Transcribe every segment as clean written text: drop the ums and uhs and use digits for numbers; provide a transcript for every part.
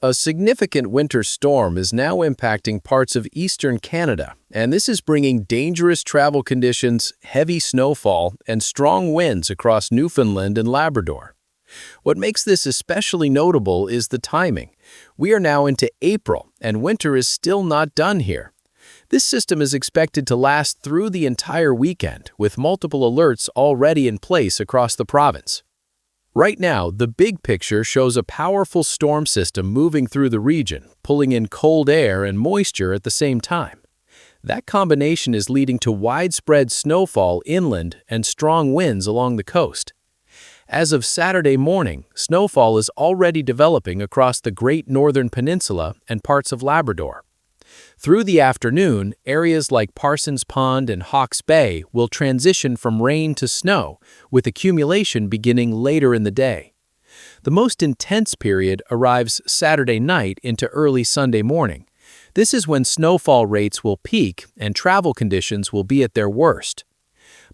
A significant winter storm is now impacting parts of eastern Canada, and this is bringing dangerous travel conditions, heavy snowfall, and strong winds across Newfoundland and Labrador. What makes this especially notable is the timing. We are now into April, and winter is still not done here. This system is expected to last through the entire weekend, with multiple alerts already in place across the province. Right now, the big picture shows a powerful storm system moving through the region, pulling in cold air and moisture at the same time. That combination is leading to widespread snowfall inland and strong winds along the coast. As of Saturday morning, snowfall is already developing across the Great Northern Peninsula and parts of Labrador. Through the afternoon, areas like Parsons Pond and Hawke's Bay will transition from rain to snow, with accumulation beginning later in the day. The most intense period arrives Saturday night into early Sunday morning. This is when snowfall rates will peak and travel conditions will be at their worst.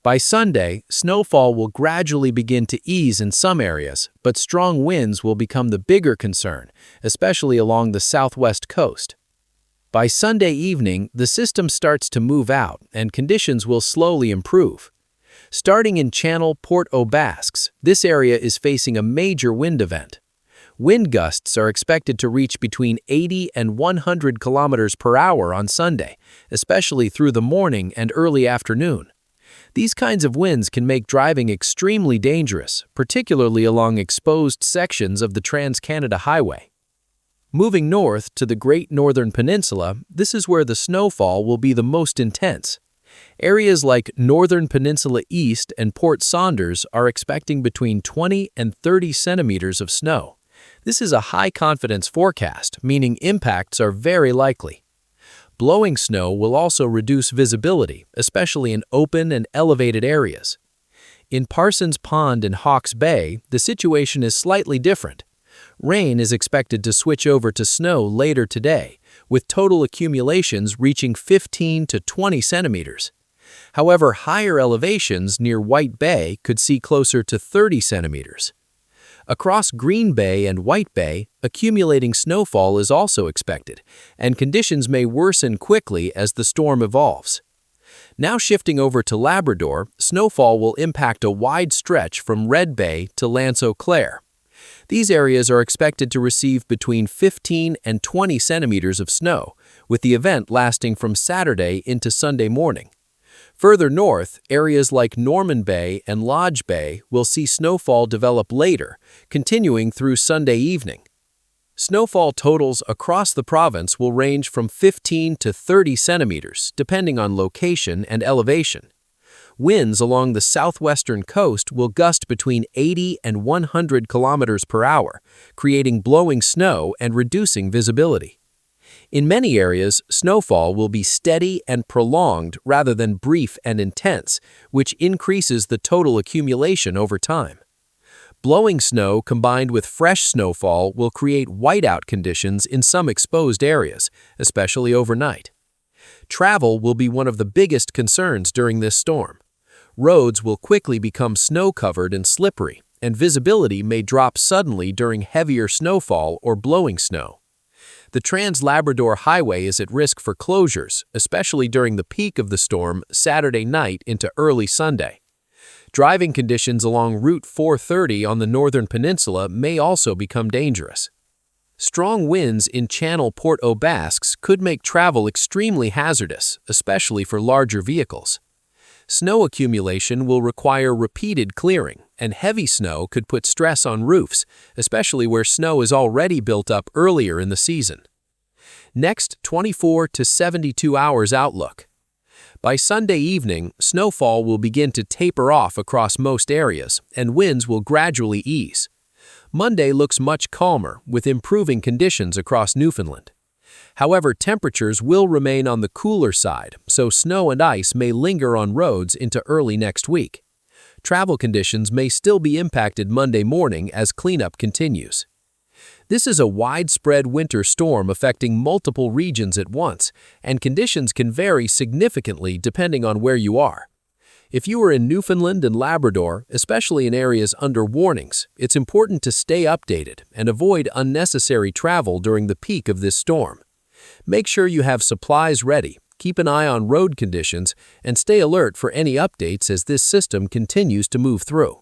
By Sunday, snowfall will gradually begin to ease in some areas, but strong winds will become the bigger concern, especially along the southwest coast. By Sunday evening, the system starts to move out and conditions will slowly improve. Starting in Channel Port aux Basques, this area is facing a major wind event. Wind gusts are expected to reach between 80 and 100 kilometers per hour on Sunday, especially through the morning and early afternoon. These kinds of winds can make driving extremely dangerous, particularly along exposed sections of the Trans-Canada Highway. Moving north to the Great Northern Peninsula, this is where the snowfall will be the most intense. Areas like Northern Peninsula East and Port Saunders are expecting between 20 and 30 centimeters of snow. This is a high-confidence forecast, meaning impacts are very likely. Blowing snow will also reduce visibility, especially in open and elevated areas. In Parsons Pond and Hawke's Bay, the situation is slightly different. Rain is expected to switch over to snow later today, with total accumulations reaching 15 to 20 centimeters. However, higher elevations near White Bay could see closer to 30 centimeters. Across Green Bay and White Bay, accumulating snowfall is also expected, and conditions may worsen quickly as the storm evolves. Now shifting over to Labrador, snowfall will impact a wide stretch from Red Bay to L'Anse aux Clairs. These areas are expected to receive between 15 and 20 centimeters of snow, with the event lasting from Saturday into Sunday morning. Further north, areas like Norman Bay and Lodge Bay will see snowfall develop later, continuing through Sunday evening. Snowfall totals across the province will range from 15 to 30 centimeters, depending on location and elevation. Winds along the southwestern coast will gust between 80 and 100 kilometers per hour, creating blowing snow and reducing visibility. In many areas, snowfall will be steady and prolonged rather than brief and intense, which increases the total accumulation over time. Blowing snow combined with fresh snowfall will create whiteout conditions in some exposed areas, especially overnight. Travel will be one of the biggest concerns during this storm. Roads will quickly become snow-covered and slippery, and visibility may drop suddenly during heavier snowfall or blowing snow. The Trans-Labrador Highway is at risk for closures, especially during the peak of the storm Saturday night into early Sunday. Driving conditions along Route 430 on the Northern Peninsula may also become dangerous. Strong winds in Channel Port aux Basques could make travel extremely hazardous, especially for larger vehicles. Snow accumulation will require repeated clearing, and heavy snow could put stress on roofs, especially where snow is already built up earlier in the season. Next, 24 to 72 hours outlook. By Sunday evening, snowfall will begin to taper off across most areas, and winds will gradually ease. Monday looks much calmer, with improving conditions across Newfoundland. However, temperatures will remain on the cooler side, so snow and ice may linger on roads into early next week. Travel conditions may still be impacted Monday morning as cleanup continues. This is a widespread winter storm affecting multiple regions at once, and conditions can vary significantly depending on where you are. If you are in Newfoundland and Labrador, especially in areas under warnings, it's important to stay updated and avoid unnecessary travel during the peak of this storm. Make sure you have supplies ready, keep an eye on road conditions, and stay alert for any updates as this system continues to move through.